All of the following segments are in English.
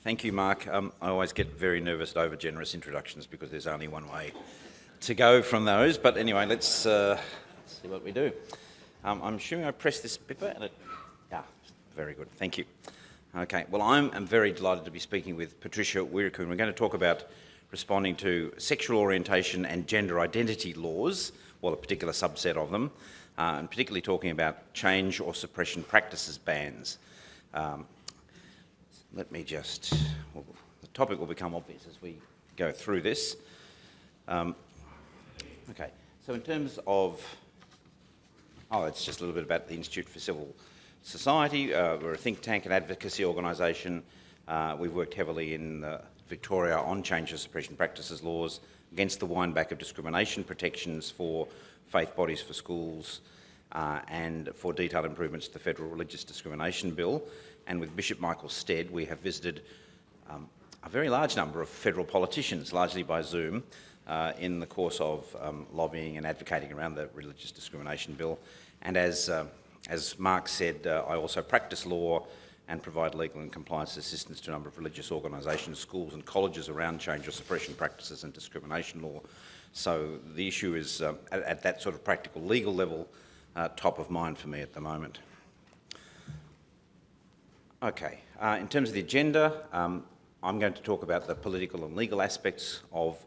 Thank you, Mark. I always get very nervous at over-generous introductions because there's only one way to go from those. But anyway, let's see what we do. I'm assuming I press this bipper and it... Yeah, very good. Thank you. Okay, well, I'm very delighted to be speaking with Patricia Wiraku. We're going to talk about responding to sexual orientation and gender identity laws, well, a particular subset of them, and particularly talking about change or suppression practices bans. Let me just... Well, the topic will become obvious as we go through this. Okay, so in terms of... Oh, it's just a little bit about the Institute for Civil Society. We're a think tank and advocacy organisation. We've worked heavily in Victoria on change of suppression practices laws, against the windback of discrimination protections for faith bodies for schools, and for detailed improvements to the Federal Religious Discrimination Bill. And with Bishop Michael Stead, we have visited a very large number of federal politicians, largely by Zoom, in the course of lobbying and advocating around the Religious Discrimination Bill. And as Mark said, I also practice law and provide legal and compliance assistance to a number of religious organisations, schools and colleges around change or suppression practices and discrimination law. So the issue is, at that sort of practical legal level, top of mind for me at the moment. Okay, in terms of the agenda, I'm going to talk about the political and legal aspects of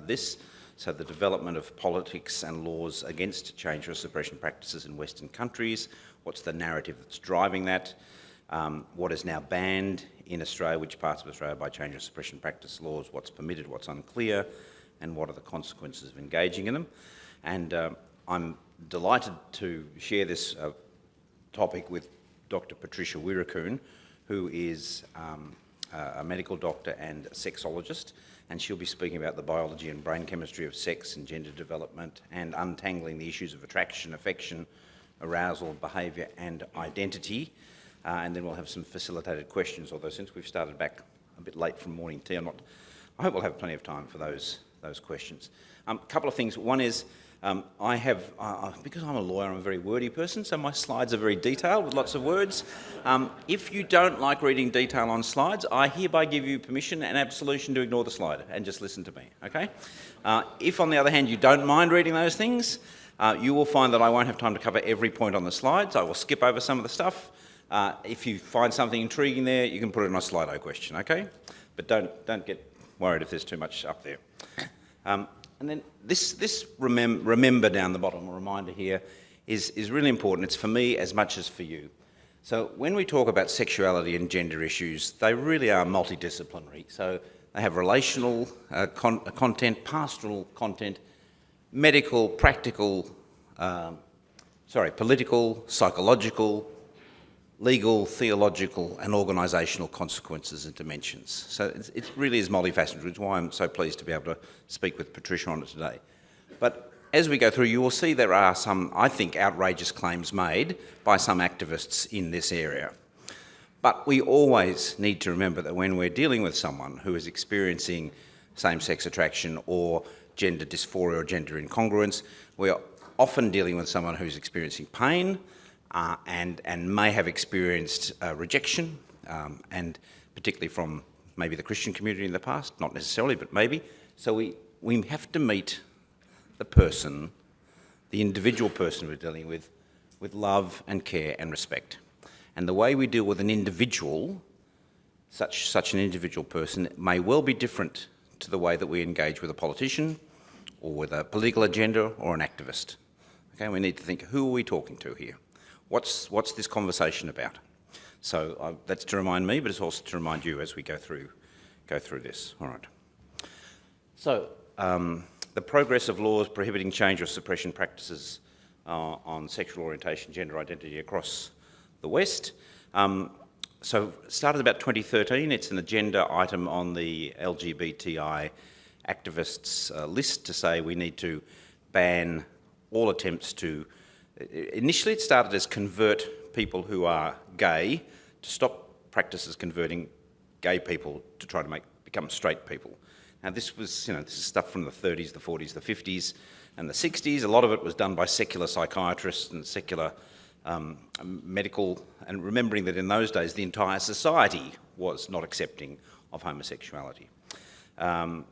this, so the development of politics and laws against change or suppression practices in Western countries, what's the narrative that's driving that, what is now banned in Australia, which parts of Australia by change or suppression practice laws, what's permitted, what's unclear, and what are the consequences of engaging in them. And I'm delighted to share this topic with Dr. Patricia Wiraku, who is a medical doctor and sexologist, and she'll be speaking about the biology and brain chemistry of sex and gender development and untangling the issues of attraction, affection, arousal, behaviour and identity. And then we'll have some facilitated questions, although since we've started back a bit late from morning tea, I hope we'll have plenty of time for those questions. A couple of things. One is, I have, because I'm a lawyer, I'm a very wordy person, so my slides are very detailed with lots of words. If you don't like reading detail on slides, I hereby give you permission and absolution to ignore the slide and just listen to me, okay? If, on the other hand, you don't mind reading those things, you will find that I won't have time to cover every point on the slides. I will skip over some of the stuff. If you find something intriguing there, you can put it in a Slido question, okay? But don't get worried if there's too much up there. And then this remember down the bottom, a reminder here, is really important. It's for me as much as for you. So when we talk about sexuality and gender issues, they really are multidisciplinary. So they have relational content, pastoral content, medical, practical, political, psychological, legal, theological and organisational consequences and dimensions. So it really is multifaceted, which is why I'm so pleased to be able to speak with Patricia on it today. But as we go through, you will see there are some, I think, outrageous claims made by some activists in this area. But we always need to remember that when we're dealing with someone who is experiencing same-sex attraction or gender dysphoria or gender incongruence, we are often dealing with someone who's experiencing pain, and may have experienced rejection, and particularly from maybe the Christian community in the past, not necessarily, but maybe. So we have to meet the person, the individual person we're dealing with love and care and respect. And the way we deal with an individual, such an individual person, may well be different to the way that we engage with a politician or with a political agenda or an activist. Okay, we need to think, who are we talking to here? What's this conversation about? So that's to remind me, but it's also to remind you as we go through this. All right. So the progress of laws prohibiting change or suppression practices on sexual orientation, gender identity across the West. So it started about 2013. It's an agenda item on the LGBTI activists list to say we need to ban all attempts to... Initially it started as convert people who are gay, to stop practices converting gay people to try to become straight people. Now this was, this is stuff from the 30s, the 40s, the 50s and the 60s. A lot of it was done by secular psychiatrists and secular medical, and remembering that in those days the entire society was not accepting of homosexuality. And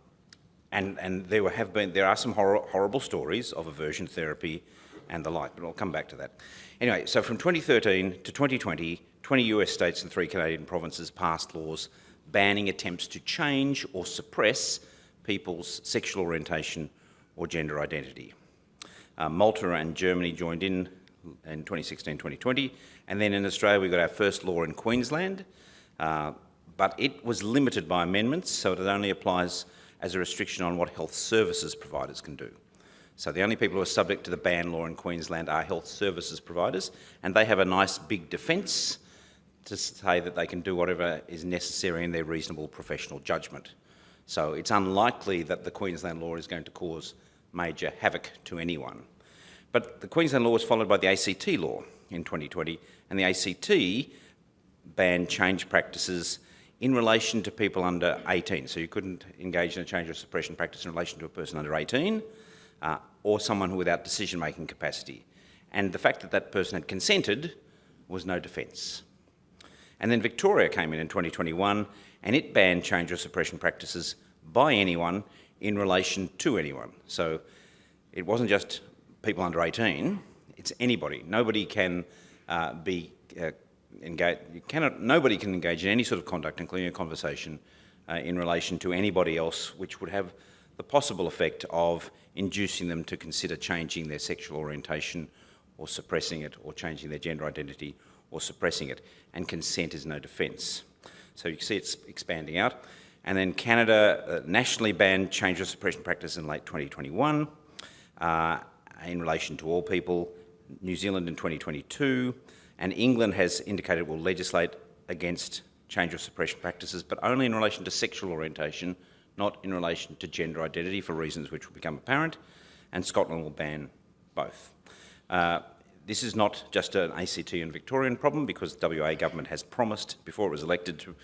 there are some horrible stories of aversion therapy and the like, but I'll come back to that. Anyway, so from 2013 to 2020, 20 US states and 3 Canadian provinces passed laws banning attempts to change or suppress people's sexual orientation or gender identity. Malta and Germany joined in 2016-2020, and then in Australia we got our first law in Queensland, but it was limited by amendments, so it only applies as a restriction on what health services providers can do. So the only people who are subject to the ban law in Queensland are health services providers, and they have a nice big defence to say that they can do whatever is necessary in their reasonable professional judgment. So it's unlikely that the Queensland law is going to cause major havoc to anyone. But the Queensland law was followed by the ACT law in 2020, and the ACT banned change practices in relation to people under 18. So you couldn't engage in a change or suppression practice in relation to a person under 18 or someone who without decision-making capacity. And the fact that that person had consented was no defence. And then Victoria came in 2021, and it banned change or suppression practices by anyone in relation to anyone. So it wasn't just people under 18, it's anybody. Nobody can nobody can engage in any sort of conduct, including a conversation, in relation to anybody else, which would have the possible effect of inducing them to consider changing their sexual orientation or suppressing it, or changing their gender identity or suppressing it. And consent is no defence. So you can see it's expanding out. And then Canada nationally banned change or suppression practice in late 2021 in relation to all people. New Zealand in 2022. And England has indicated it will legislate against change or suppression practices, but only in relation to sexual orientation, not in relation to gender identity, for reasons which will become apparent. And Scotland will ban both. This is not just an ACT and Victorian problem, because the WA government has promised, before it was elected, to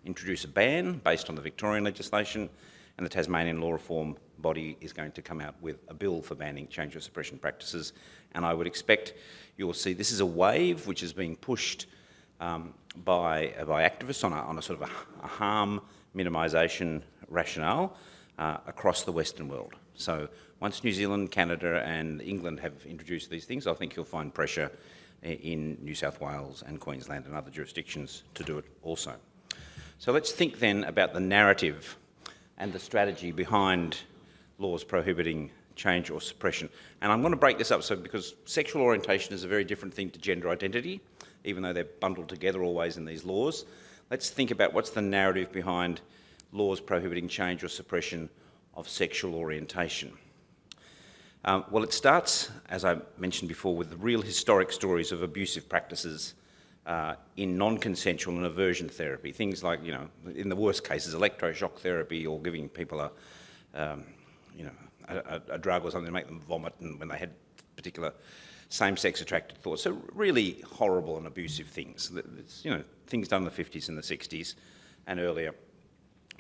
introduce a ban based on the Victorian legislation, and the Tasmanian law reform body is going to come out with a bill for banning change or suppression practices. And I would expect you will see this is a wave which is being pushed by activists on a sort of a harm minimisation rationale across the Western world. So once New Zealand, Canada and England have introduced these things, I think you'll find pressure in New South Wales and Queensland and other jurisdictions to do it also. So let's think then about the narrative and the strategy behind laws prohibiting change or suppression. And I'm going to break this up because sexual orientation is a very different thing to gender identity, even though they're bundled together always in these laws. Let's think about what's the narrative behind laws prohibiting change or suppression of sexual orientation. Well, it starts, as I mentioned before, with the real historic stories of abusive practices in non-consensual and aversion therapy. Things like, in the worst cases, electroshock therapy, or giving people a drug or something to make them vomit, and when they had particular same-sex attracted thoughts. So really horrible and abusive things. It's, things done in the 50s and the 60s and earlier.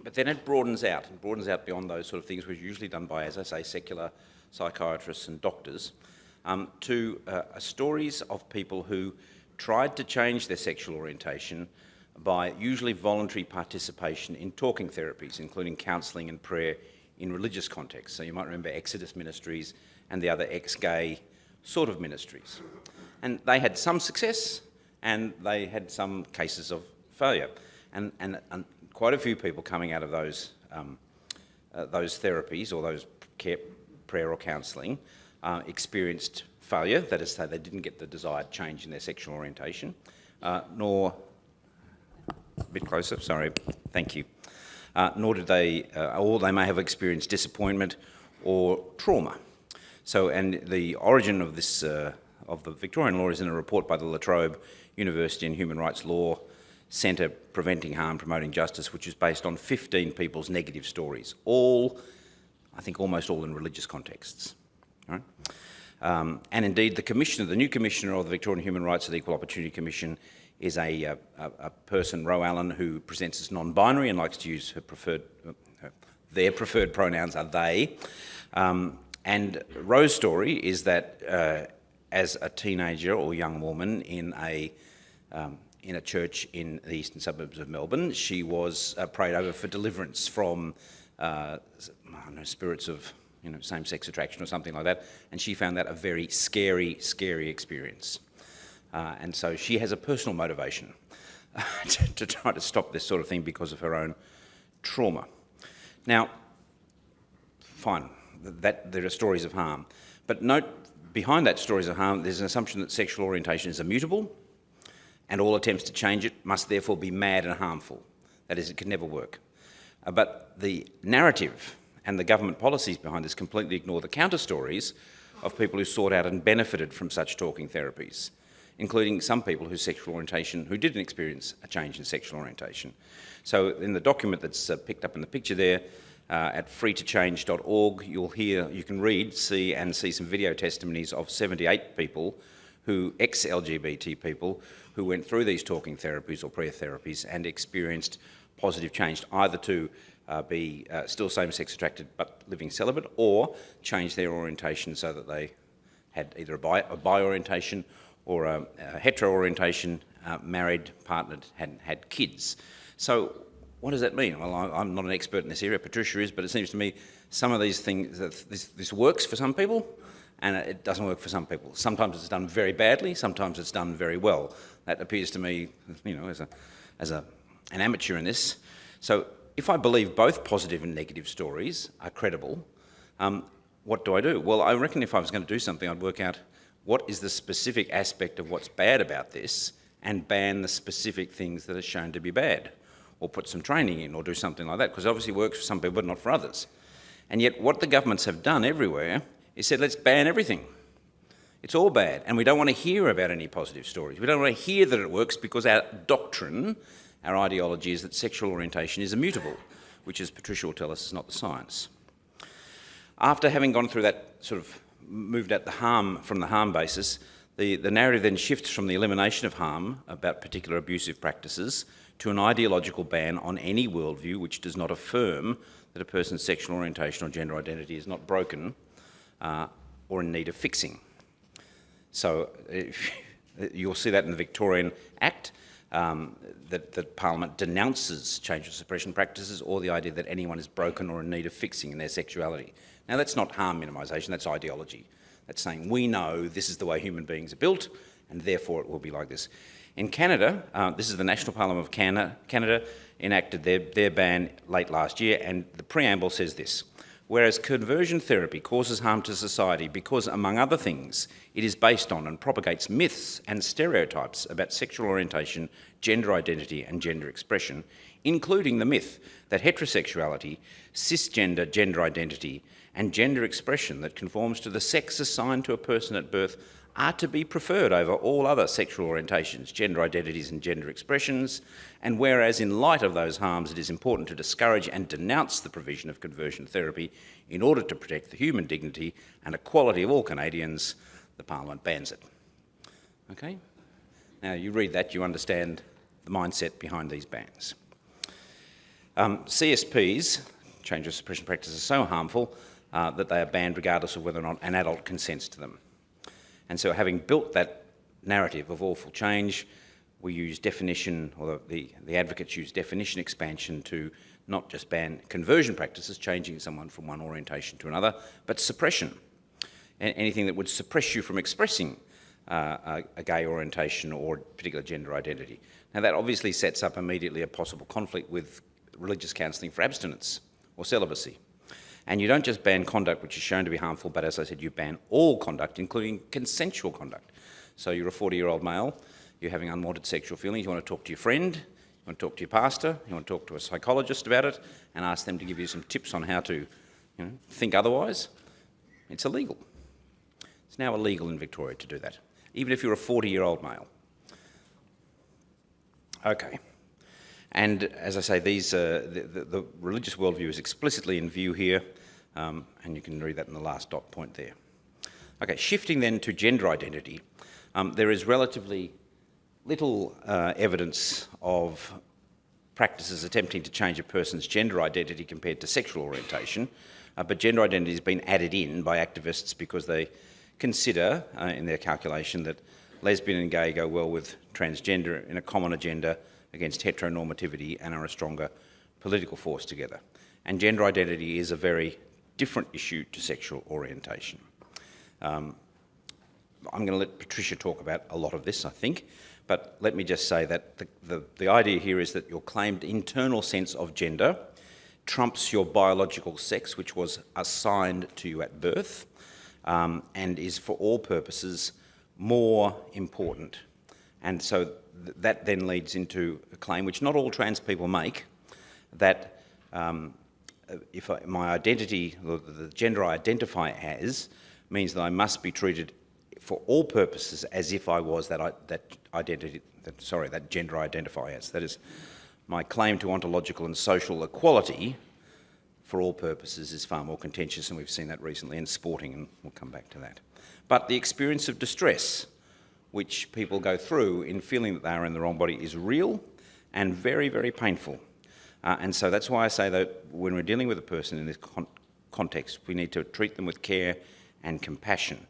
But then it broadens out beyond those sort of things, which are usually done by, as I say, secular psychiatrists and doctors, to stories of people who tried to change their sexual orientation by usually voluntary participation in talking therapies, including counselling and prayer in religious contexts. So you might remember Exodus Ministries and the other ex-gay sort of ministries. And they had some success, and they had some cases of failure. And quite a few people coming out of those therapies or those prayer or counselling experienced failure, that is to say they didn't get the desired change in their sexual orientation, nor, a bit closer, sorry, thank you, nor did they, or they may have experienced disappointment or trauma. So, and the origin of this, of the Victorian law is in a report by the La Trobe University and Human Rights Law Centre Preventing Harm, Promoting Justice, which is based on 15 people's negative stories, all, I think almost all in religious contexts. Right? And indeed, the new commissioner of the Victorian Human Rights and Equal Opportunity Commission is a person, Ro Allen, who presents as non-binary and likes to use their preferred pronouns are they. And Ro's story is that as a teenager or young woman in in a church in the eastern suburbs of Melbourne. She was prayed over for deliverance from I don't know, spirits of same-sex attraction or something like that, and she found that a very scary, scary experience. And so she has a personal motivation to try to stop this sort of thing because of her own trauma. Now, fine, that there are stories of harm, but note behind that stories of harm, there's an assumption that sexual orientation is immutable, and all attempts to change it must therefore be mad and harmful. That is, it can never work. But the narrative and the government policies behind this completely ignore the counter-stories of people who sought out and benefited from such talking therapies, including some people whose sexual orientation, who didn't experience a change in sexual orientation. So in the document that's picked up in the picture there, at freetochange.org, you can read, see some video testimonies of 78 people ex-LGBT people, who went through these talking therapies or prayer therapies and experienced positive change, either to be still same-sex attracted but living celibate, or change their orientation so that they had either a bi orientation or a hetero orientation, married, partnered, had kids. So what does that mean? Well, I'm not an expert in this area, Patricia is, but it seems to me some of these things, this works for some people and it doesn't work for some people. Sometimes it's done very badly, sometimes it's done very well. That appears to me, as an amateur in this. So if I believe both positive and negative stories are credible, what do I do? Well, I reckon if I was going to do something, I'd work out what is the specific aspect of what's bad about this and ban the specific things that are shown to be bad, or put some training in, or do something like that, because it obviously works for some people but not for others. And yet what the governments have done everywhere is said, let's ban everything. It's all bad, and we don't want to hear about any positive stories. We don't want to hear that it works because our doctrine, our ideology is that sexual orientation is immutable, which, as Patricia will tell us, is not the science. After having gone through that sort of moved at the harm from the harm basis, the narrative then shifts from the elimination of harm about particular abusive practices to an ideological ban on any worldview which does not affirm that a person's sexual orientation or gender identity is not broken or in need of fixing. So you'll see that in the Victorian Act, that Parliament denounces change or suppression practices, or the idea that anyone is broken or in need of fixing in their sexuality. Now that's not harm minimisation, that's ideology. That's saying we know this is the way human beings are built and therefore it will be like this. In Canada, this is the National Parliament of Canada enacted their ban late last year, and the preamble says this: whereas conversion therapy causes harm to society because, among other things, it is based on and propagates myths and stereotypes about sexual orientation, gender identity and gender expression, including the myth that heterosexuality, cisgender gender identity and gender expression that conforms to the sex assigned to a person at birth are to be preferred over all other sexual orientations, gender identities and gender expressions, and whereas in light of those harms it is important to discourage and denounce the provision of conversion therapy in order to protect the human dignity and equality of all Canadians, the Parliament bans it. Okay? Now you read that, you understand the mindset behind these bans. CSPs, change or suppression practices, are so harmful that they are banned regardless of whether or not an adult consents to them. And so having built that narrative of awful change, we use definition, or the advocates use definition expansion to not just ban conversion practices, changing someone from one orientation to another, but suppression. Anything that would suppress you from expressing a gay orientation or particular gender identity. Now that obviously sets up immediately a possible conflict with religious counselling for abstinence or celibacy. And you don't just ban conduct which is shown to be harmful, but as I said, you ban all conduct, including consensual conduct. So you're a 40-year-old male, you're having unwanted sexual feelings, you want to talk to your friend, you want to talk to your pastor, you want to talk to a psychologist about it, and ask them to give you some tips on how to think otherwise. It's illegal. It's now illegal in Victoria to do that, even if you're a 40-year-old male. Okay. And as I say, the religious worldview is explicitly in view here, and you can read that in the last dot point there. Okay, shifting then to gender identity, there is relatively little evidence of practices attempting to change a person's gender identity compared to sexual orientation, but gender identity has been added in by activists because they consider, in their calculation, that lesbian and gay go well with transgender in a common agenda against heteronormativity and are a stronger political force together. And gender identity is a very different issue to sexual orientation. I'm going to let Patricia talk about a lot of this, I think, but let me just say that the idea here is that your claimed internal sense of gender trumps your biological sex, which was assigned to you at birth, and is for all purposes more important. And so that then leads into a claim, which not all trans people make, that if my identity, the gender I identify as, means that I must be treated for all purposes as if I was that gender I identify as. That is, my claim to ontological and social equality for all purposes is far more contentious, and we've seen that recently in sporting, and we'll come back to that. But the experience of distress which people go through in feeling that they are in the wrong body is real and very, very painful. And so that's why I say that when we're dealing with a person in this context, we need to treat them with care and compassion.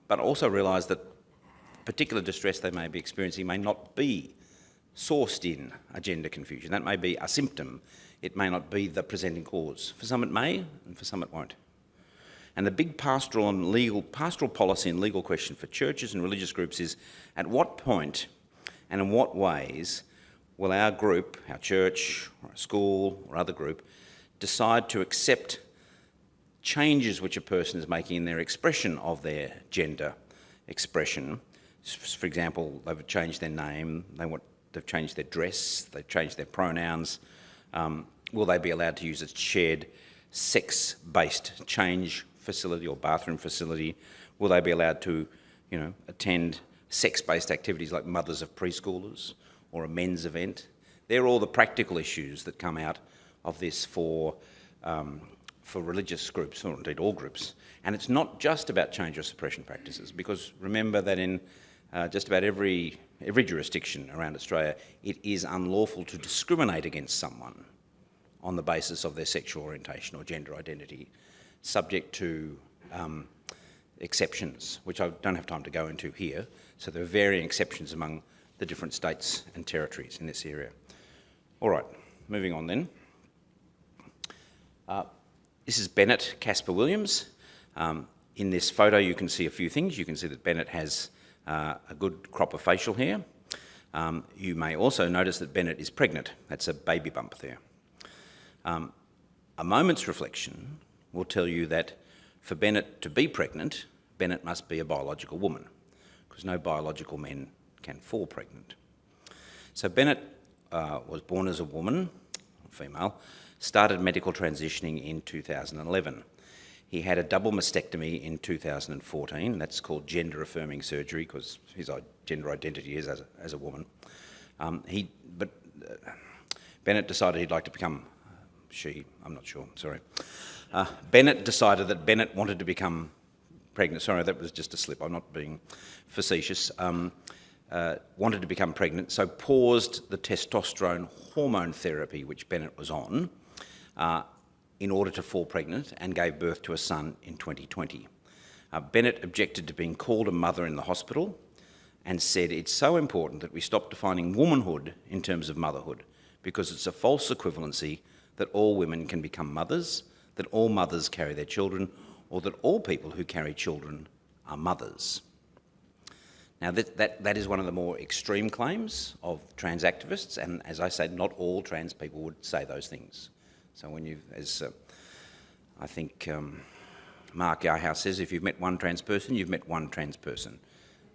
But also realise that particular distress they may be experiencing may not be sourced in a gender confusion. That may be a symptom. It may not be the presenting cause. For some it may, and for some it won't. And the big pastoral policy and legal question for churches and religious groups is, at what point and in what ways will our group, our church, or a school, or other group, decide to accept changes which a person is making in their expression of their gender expression? For example, they've changed their name, they've changed their dress, they've changed their pronouns. Will they be allowed to use a shared sex-based change facility or bathroom facility? Will they be allowed to, attend sex-based activities like mothers of preschoolers or a men's event? They're all the practical issues that come out of this for religious groups, or indeed all groups. And it's not just about change or suppression practices, because remember that in just about every jurisdiction around Australia, it is unlawful to discriminate against someone on the basis of their sexual orientation or gender identity, subject to exceptions, which I don't have time to go into here. So there are varying exceptions among the different states and territories in this area. All right, moving on then. This is Bennett, Casper Williams. In this photo you can see a few things. You can see that Bennett has a good crop of facial hair. You may also notice that Bennett is pregnant. That's a baby bump there. A moment's reflection will tell you that for Bennett to be pregnant, Bennett must be a biological woman, because no biological men can fall pregnant. So Bennett was born as a woman, female, started medical transitioning in 2011. He had a double mastectomy in 2014. That's called gender-affirming surgery, because his gender identity is as a woman. Bennett decided he'd like to become I'm not sure, sorry. Bennett decided that Bennett wanted to become pregnant. Sorry, that was just a slip. I'm not being facetious. Wanted to become pregnant, so paused the testosterone hormone therapy which Bennett was on in order to fall pregnant, and gave birth to a son in 2020. Bennett objected to being called a mother in the hospital and said it's so important that we stop defining womanhood in terms of motherhood, because it's a false equivalency that all women can become mothers, that all mothers carry their children, or that all people who carry children are mothers. Now that is one of the more extreme claims of trans activists, and as I said, not all trans people would say those things. So when I think Mark Yarhouse says, if you've met one trans person, you've met one trans person.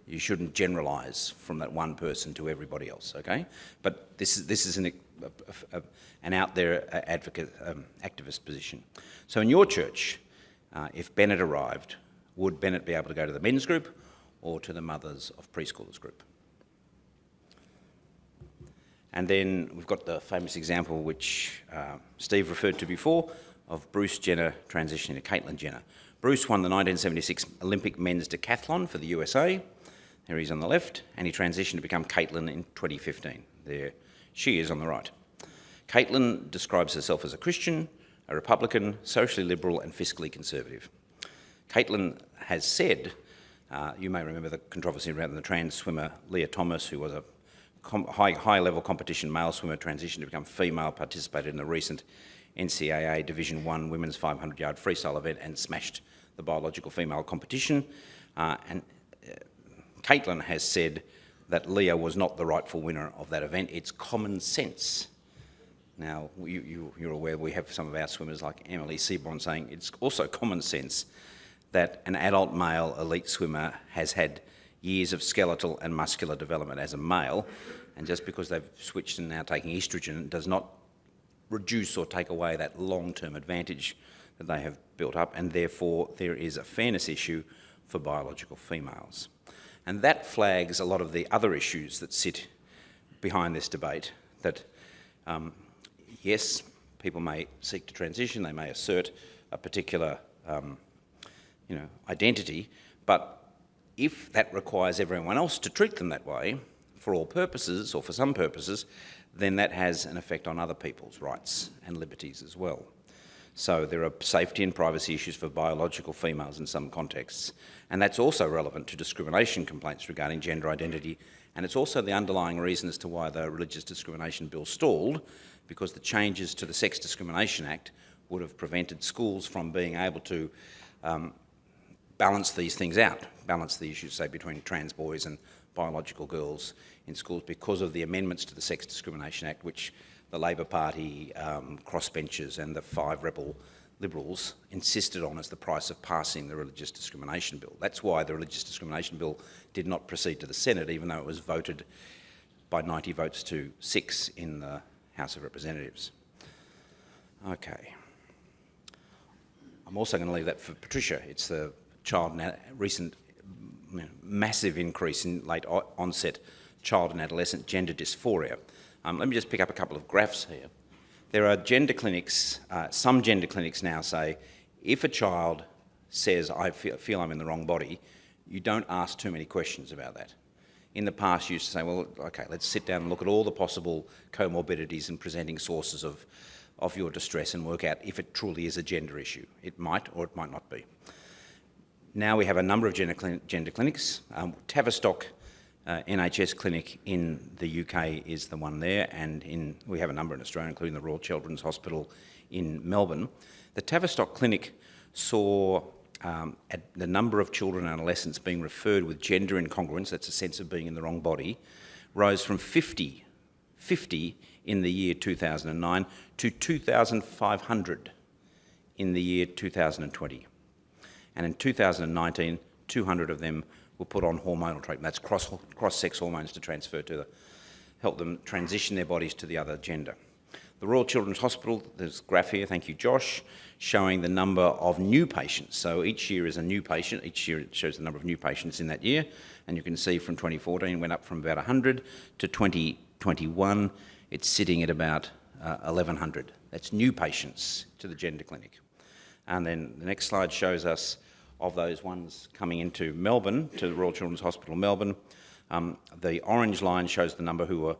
You shouldn't generalise from that one person to everybody else, okay? But this is an out there activist position. So in your church, if Bennett arrived, would Bennett be able to go to the men's group or to the mothers of preschoolers group? And then we've got the famous example which Steve referred to before of Bruce Jenner transitioning to Caitlyn Jenner. Bruce won the 1976 Olympic men's decathlon for the USA. There he is on the left, and he transitioned to become Caitlyn in 2015. There she is on the right. Caitlyn describes herself as a Christian, a Republican, socially liberal and fiscally conservative. Caitlyn has said You may remember the controversy around the trans swimmer Leah Thomas, who was a high-level competition male swimmer, transitioned to become female, participated in the recent NCAA Division 1 women's 500-yard freestyle event and smashed the biological female competition. Caitlyn has said that Leah was not the rightful winner of that event. It's common sense. Now, you're aware we have some of our swimmers like Emily Seaborn saying it's also common sense that an adult male elite swimmer has had years of skeletal and muscular development as a male, and just because they've switched and now taking estrogen does not reduce or take away that long-term advantage that they have built up, and therefore there is a fairness issue for biological females. And that flags a lot of the other issues that sit behind this debate, that yes, people may seek to transition, they may assert a particular identity, but if that requires everyone else to treat them that way, for all purposes or for some purposes, then that has an effect on other people's rights and liberties as well. So there are safety and privacy issues for biological females in some contexts, and that's also relevant to discrimination complaints regarding gender identity, and it's also the underlying reason as to why the Religious Discrimination Bill stalled, because the changes to the Sex Discrimination Act would have prevented schools from being able to balance these things out, balance the issues, say, between trans boys and biological girls in schools, because of the amendments to the Sex Discrimination Act, which the Labor Party, crossbenchers and the 5 rebel Liberals insisted on as the price of passing the Religious Discrimination Bill. That's why the Religious Discrimination Bill did not proceed to the Senate, even though it was voted by 90 votes to 6 in the House of Representatives. Okay. I'm also going to leave that for Patricia. It's the recent massive increase in late onset child and adolescent gender dysphoria. Let me just pick up a couple of graphs here. There are gender clinics, some gender clinics now say, if a child says, I feel I'm in the wrong body, you don't ask too many questions about that. In the past, you used to say, well, okay, let's sit down and look at all the possible comorbidities and presenting sources of your distress and work out if it truly is a gender issue. It might or it might not be. Now we have a number of gender clinics. Tavistock NHS clinic in the UK is the one there, and we have a number in Australia, including the Royal Children's Hospital in Melbourne. The Tavistock clinic saw the number of children and adolescents being referred with gender incongruence, that's a sense of being in the wrong body, rose from 50 in the year 2009 to 2,500 in the year 2020. And in 2019, 200 of them were put on hormonal treatment. That's cross-sex hormones to help them transition their bodies to the other gender. The Royal Children's Hospital, there's a graph here, thank you Josh, showing the number of new patients. So each year is a new patient, each year it shows the number of new patients in that year, and you can see from 2014 went up from about 100 to 2021, it's sitting at about 1,100. That's new patients to the gender clinic. And then the next slide shows us of those ones coming into Melbourne, to the Royal Children's Hospital Melbourne. The orange line shows the number who were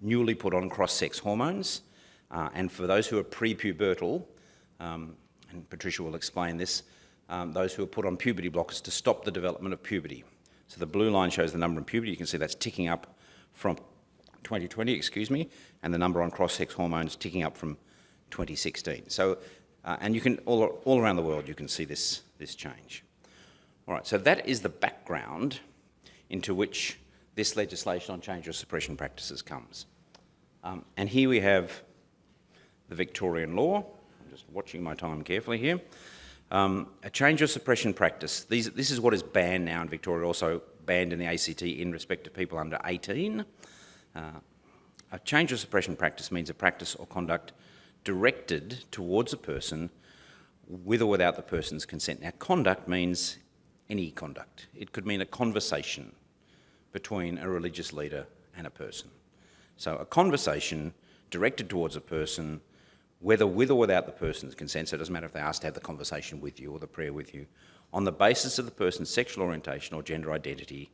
newly put on cross-sex hormones. And for those who are pre-pubertal, and Patricia will explain this, those who are put on puberty blockers to stop the development of puberty. So the blue line shows the number in puberty. You can see that's ticking up from 2020, and the number on cross-sex hormones ticking up from 2016. So, and you can, all around the world, you can see this change. All right, so that is the background into which this legislation on change or suppression practices comes. And here we have the Victorian law. I'm just watching my time carefully here. A change or suppression practice. This is what is banned now in Victoria, also banned in the ACT in respect to people under 18. A change or suppression practice means a practice or conduct directed towards a person with or without the person's consent. Now, conduct means any conduct. It could mean a conversation between a religious leader and a person. So a conversation directed towards a person, whether with or without the person's consent, so it doesn't matter if they ask to have the conversation with you or the prayer with you, on the basis of the person's sexual orientation or gender identity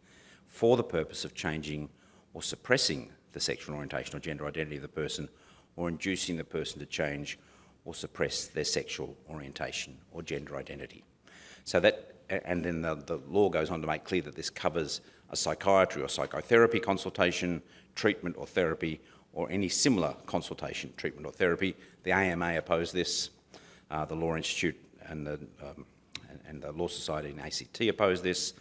for the purpose of changing or suppressing the sexual orientation or gender identity of the person, or inducing the person to change or suppress their sexual orientation or gender identity. So that and then the law goes on to make clear that this covers a psychiatry or psychotherapy consultation, treatment or therapy, or any similar consultation, treatment or therapy. The AMA oppose this, the Law Institute and the Law Society and ACT oppose this.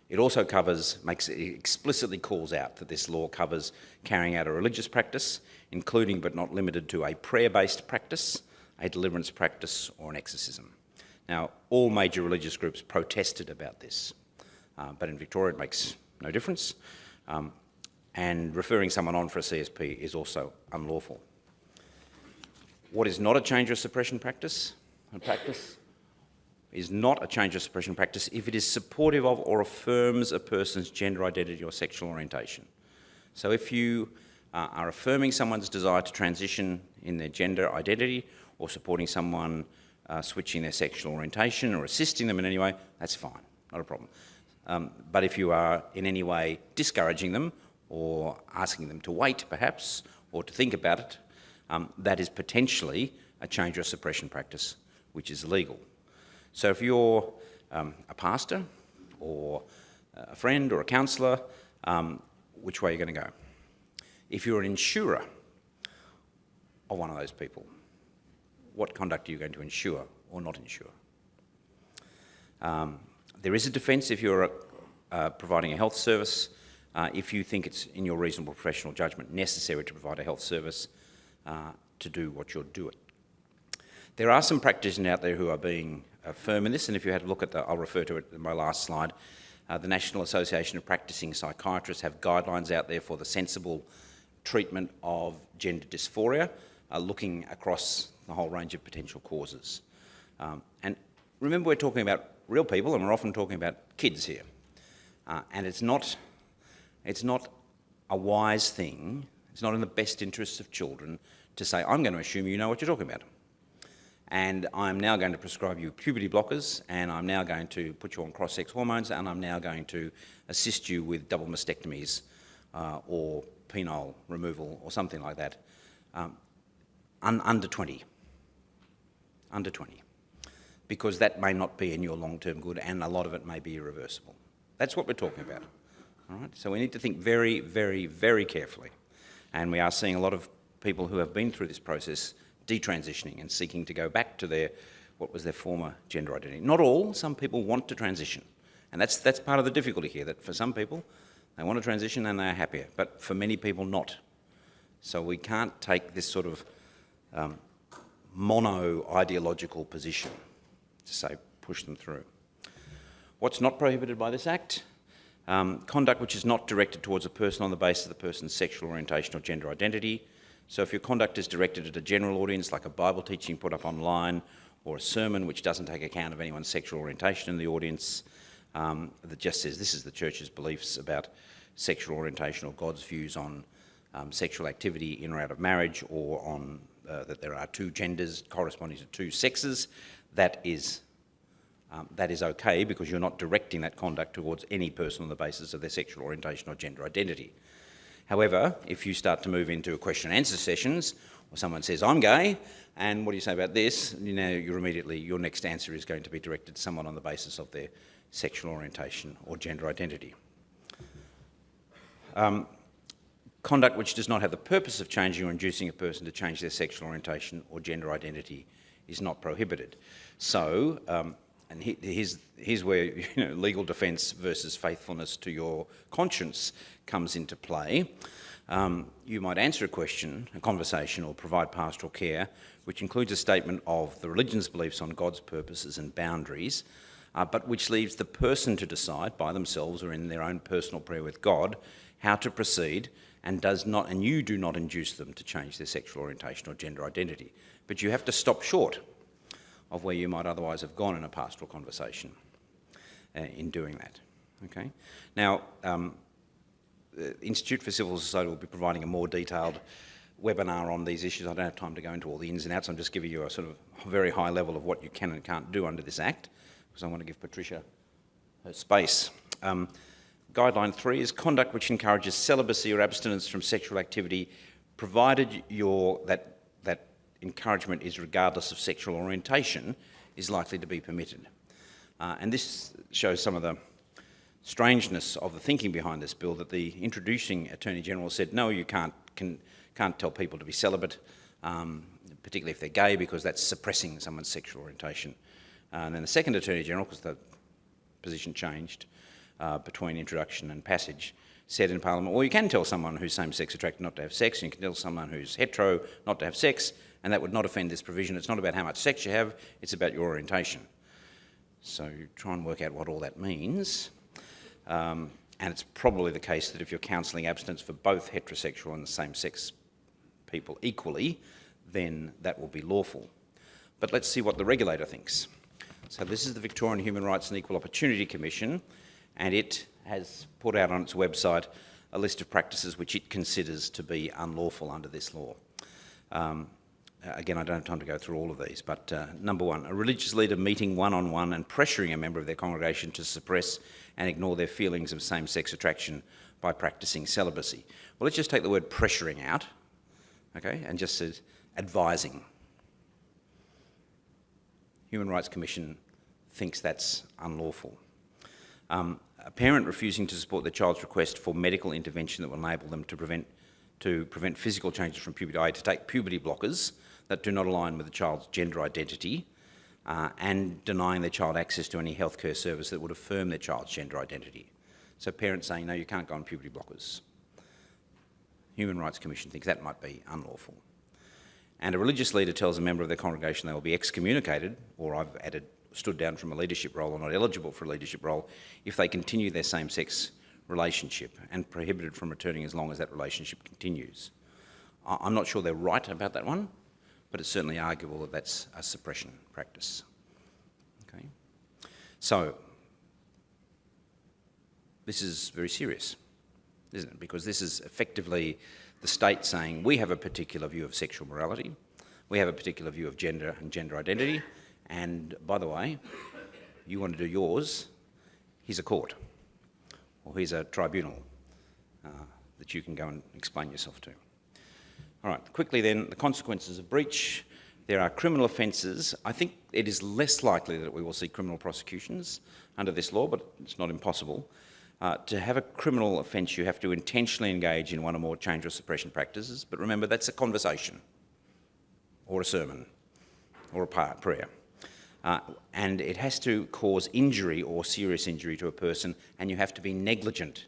It also explicitly calls out that this law covers carrying out a religious practice, including but not limited to a prayer-based practice, a deliverance practice, or an exorcism. Now, all major religious groups protested about this, but in Victoria it makes no difference, and referring someone on for a CSP is also unlawful. What is not a change or suppression practice? A practice is not a change or suppression practice if it is supportive of or affirms a person's gender identity or sexual orientation. So if you are affirming someone's desire to transition in their gender identity or supporting someone switching their sexual orientation or assisting them in any way, that's fine, not a problem. But if you are in any way discouraging them or asking them to wait perhaps or to think about it, that is potentially a change or suppression practice which is illegal. So if you're a pastor or a friend or a counsellor, which way are you going to go? If you're an insurer of one of those people, what conduct are you going to insure or not insure? There is a defence if you're providing a health service, if you think it's in your reasonable professional judgment necessary to provide a health service to do what you're doing. There are some practitioners out there who are being firm in this, and if you had a look at I'll refer to it in my last slide, the National Association of Practising Psychiatrists have guidelines out there for the sensible treatment of gender dysphoria, looking across the whole range of potential causes. And remember, we're talking about real people, and we're often talking about kids here. And it's not a wise thing, it's not in the best interests of children to say, I'm going to assume you know what you're talking about. And I'm now going to prescribe you puberty blockers, and I'm now going to put you on cross-sex hormones, and I'm now going to assist you with double mastectomies or penile removal or something like that. Under 20. Under 20. Because that may not be in your long-term good, and a lot of it may be irreversible. That's what we're talking about. All right? So we need to think very, very, very carefully. And we are seeing a lot of people who have been through this process detransitioning and seeking to go back to what was their former gender identity. Not all, some people want to transition. And that's part of the difficulty here, that for some people, they want to transition and they are happier, but for many people not. So we can't take this sort of mono-ideological position to say push them through. What's not prohibited by this Act? Conduct which is not directed towards a person on the basis of the person's sexual orientation or gender identity. So if your conduct is directed at a general audience, like a Bible teaching put up online, or a sermon which doesn't take account of anyone's sexual orientation in the audience, that just says this is the church's beliefs about sexual orientation or God's views on sexual activity in or out of marriage, or on that there are two genders corresponding to two sexes, that is okay, because you're not directing that conduct towards any person on the basis of their sexual orientation or gender identity. However, if you start to move into question and answer sessions, or someone says, I'm gay, and what do you say about this? Your next answer is going to be directed to someone on the basis of their sexual orientation or gender identity. Conduct which does not have the purpose of changing or inducing a person to change their sexual orientation or gender identity is not prohibited. So, and here's where legal defence versus faithfulness to your conscience comes into play. You might answer a question, a conversation, or provide pastoral care, which includes a statement of the religion's beliefs on God's purposes and boundaries, but which leaves the person to decide by themselves or in their own personal prayer with God how to proceed, and you do not induce them to change their sexual orientation or gender identity. But you have to stop short of where you might otherwise have gone in a pastoral conversation in doing that. Okay. Now, the Institute for Civil Society will be providing a more detailed webinar on these issues. I don't have time to go into all the ins and outs. I'm just giving you a sort of very high level of what you can and can't do under this Act, because I want to give Patricia her space. Guideline 3 is conduct which encourages celibacy or abstinence from sexual activity, provided that encouragement is regardless of sexual orientation, is likely to be permitted. And this shows some of the strangeness of the thinking behind this bill, that the introducing Attorney General said, no, you can't tell people to be celibate, particularly if they're gay, because that's suppressing someone's sexual orientation. And then the second Attorney General, because the position changed between introduction and passage, said in Parliament, well, you can tell someone who's same-sex attracted not to have sex, and you can tell someone who's hetero not to have sex, and that would not offend this provision. It's not about how much sex you have, it's about your orientation. So try and work out what all that means. And it's probably the case that if you're counselling abstinence for both heterosexual and the same-sex people equally, then that will be lawful. But let's see what the regulator thinks. So this is the Victorian Human Rights and Equal Opportunity Commission, and it has put out on its website a list of practices which it considers to be unlawful under this law. Again, I don't have time to go through all of these, but number one, a religious leader meeting one-on-one and pressuring a member of their congregation to suppress and ignore their feelings of same-sex attraction by practising celibacy. Well, let's just take the word pressuring out, okay, and just says advising. Human Rights Commission thinks that's unlawful. A parent refusing to support their child's request for medical intervention that will enable them to prevent physical changes from puberty, i.e. to take puberty blockers that do not align with the child's gender identity, and denying their child access to any healthcare service that would affirm their child's gender identity. So parents saying, no, you can't go on puberty blockers. Human Rights Commission thinks that might be unlawful. And a religious leader tells a member of their congregation they will be excommunicated, or I've added, stood down from a leadership role or not eligible for a leadership role, if they continue their same-sex relationship, and prohibited from returning as long as that relationship continues. I'm not sure they're right about that one, but it's certainly arguable that that's a suppression practice. Okay. So, this is very serious, isn't it? Because this is effectively the state saying, we have a particular view of sexual morality, we have a particular view of gender and gender identity, and by the way, you want to do yours, here's a court, or here's a tribunal that you can go and explain yourself to. All right, quickly then, the consequences of breach. There are criminal offences. I think it is less likely that we will see criminal prosecutions under this law, but it's not impossible. To have a criminal offence, you have to intentionally engage in one or more change or suppression practices, but remember, that's a conversation, or a sermon, or a prayer. And it has to cause injury or serious injury to a person, and you have to be negligent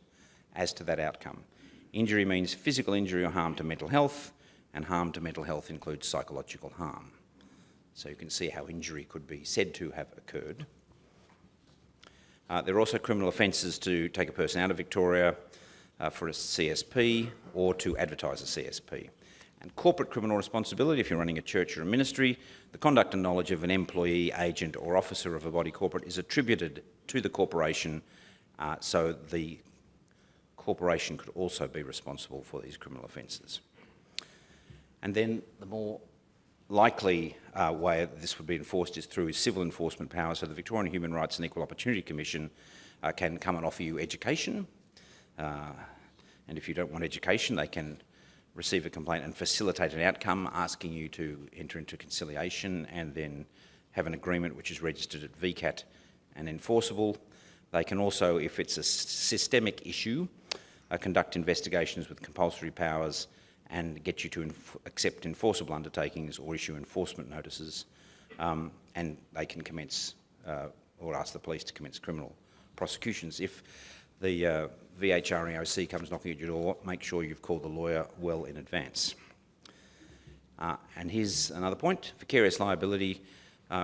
as to that outcome. Injury means physical injury or harm to mental health, and harm to mental health includes psychological harm. So you can see how injury could be said to have occurred. There are also criminal offences to take a person out of Victoria for a CSP, or to advertise a CSP. And corporate criminal responsibility, if you're running a church or a ministry, the conduct and knowledge of an employee, agent or officer of a body corporate is attributed to the corporation, so the corporation could also be responsible for these criminal offences. And then the more likely way this would be enforced is through civil enforcement powers. So the Victorian Human Rights and Equal Opportunity Commission can come and offer you education, and if you don't want education, they can receive a complaint and facilitate an outcome, asking you to enter into conciliation and then have an agreement which is registered at VCAT and enforceable. They can also, if it's a systemic issue, conduct investigations with compulsory powers and get you to accept enforceable undertakings or issue enforcement notices, and they can commence or ask the police to commence criminal prosecutions. If the VHREOC comes knocking at your door, make sure you've called the lawyer well in advance. And here's another point, vicarious liability.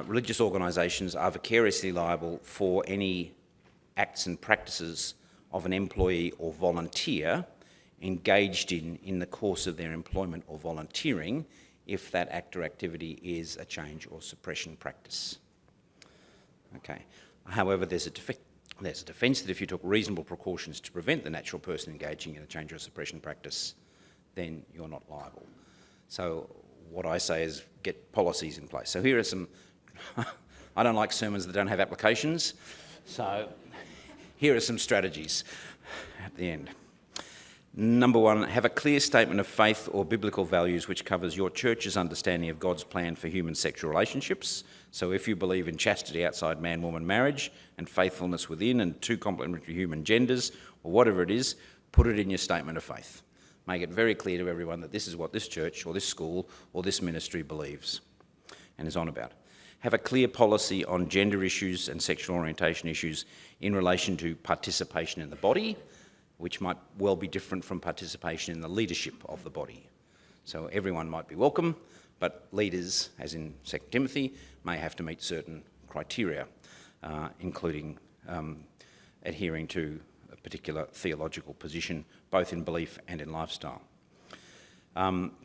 Religious organisations are vicariously liable for any acts and practices of an employee or volunteer engaged in the course of their employment or volunteering, if that act or activity is a change or suppression practice. Okay. However, there's a defence that if you took reasonable precautions to prevent the natural person engaging in a change or suppression practice, then you're not liable. So what I say is get policies in place. So here are some, I don't like sermons that don't have applications, so here are some strategies at the end. Number 1, have a clear statement of faith or biblical values which covers your church's understanding of God's plan for human sexual relationships. So if you believe in chastity outside man-woman marriage and faithfulness within and 2 complementary human genders, or whatever it is, put it in your statement of faith. Make it very clear to everyone that this is what this church or this school or this ministry believes and is on about. Have a clear policy on gender issues and sexual orientation issues in relation to participation in the body, which might well be different from participation in the leadership of the body. So everyone might be welcome, but leaders, as in 2 Timothy, may have to meet certain criteria, including adhering to a particular theological position, both in belief and in lifestyle.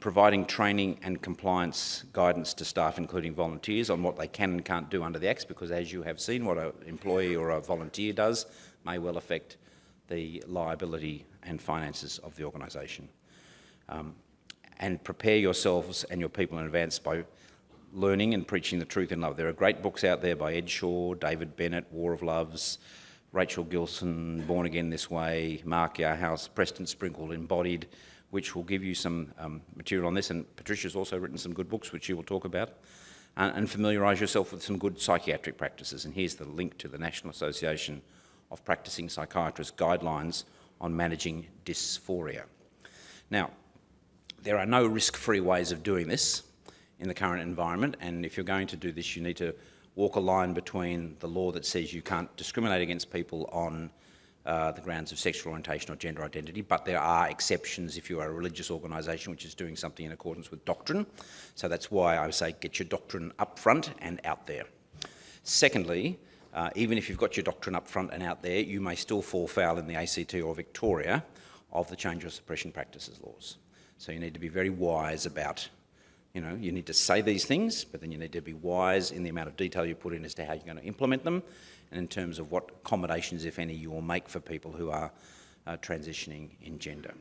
Providing training and compliance guidance to staff, including volunteers, on what they can and can't do under the Acts, because as you have seen, what an employee or a volunteer does may well affect the liability and finances of the organisation. And prepare yourselves and your people in advance by learning and preaching the truth in love. There are great books out there by Ed Shaw, David Bennett, War of Loves, Rachel Gilson, Born Again This Way, Mark Yarhouse, Preston Sprinkle, Embodied, which will give you some material on this. And Patricia's also written some good books, which she will talk about. And familiarise yourself with some good psychiatric practices. And here's the link to the National Association of Practising Psychiatrists guidelines on managing dysphoria. Now, there are no risk-free ways of doing this in the current environment, and if you're going to do this, you need to walk a line between the law that says you can't discriminate against people on the grounds of sexual orientation or gender identity, but there are exceptions if you are a religious organisation which is doing something in accordance with doctrine. So that's why I say get your doctrine up front and out there. Secondly, even if you've got your doctrine up front and out there, you may still fall foul in the ACT or Victoria of the change of suppression practices laws. So you need to be very wise about, you need to say these things, but then you need to be wise in the amount of detail you put in as to how you're going to implement them, and in terms of what accommodations, if any, you will make for people who are transitioning in gender.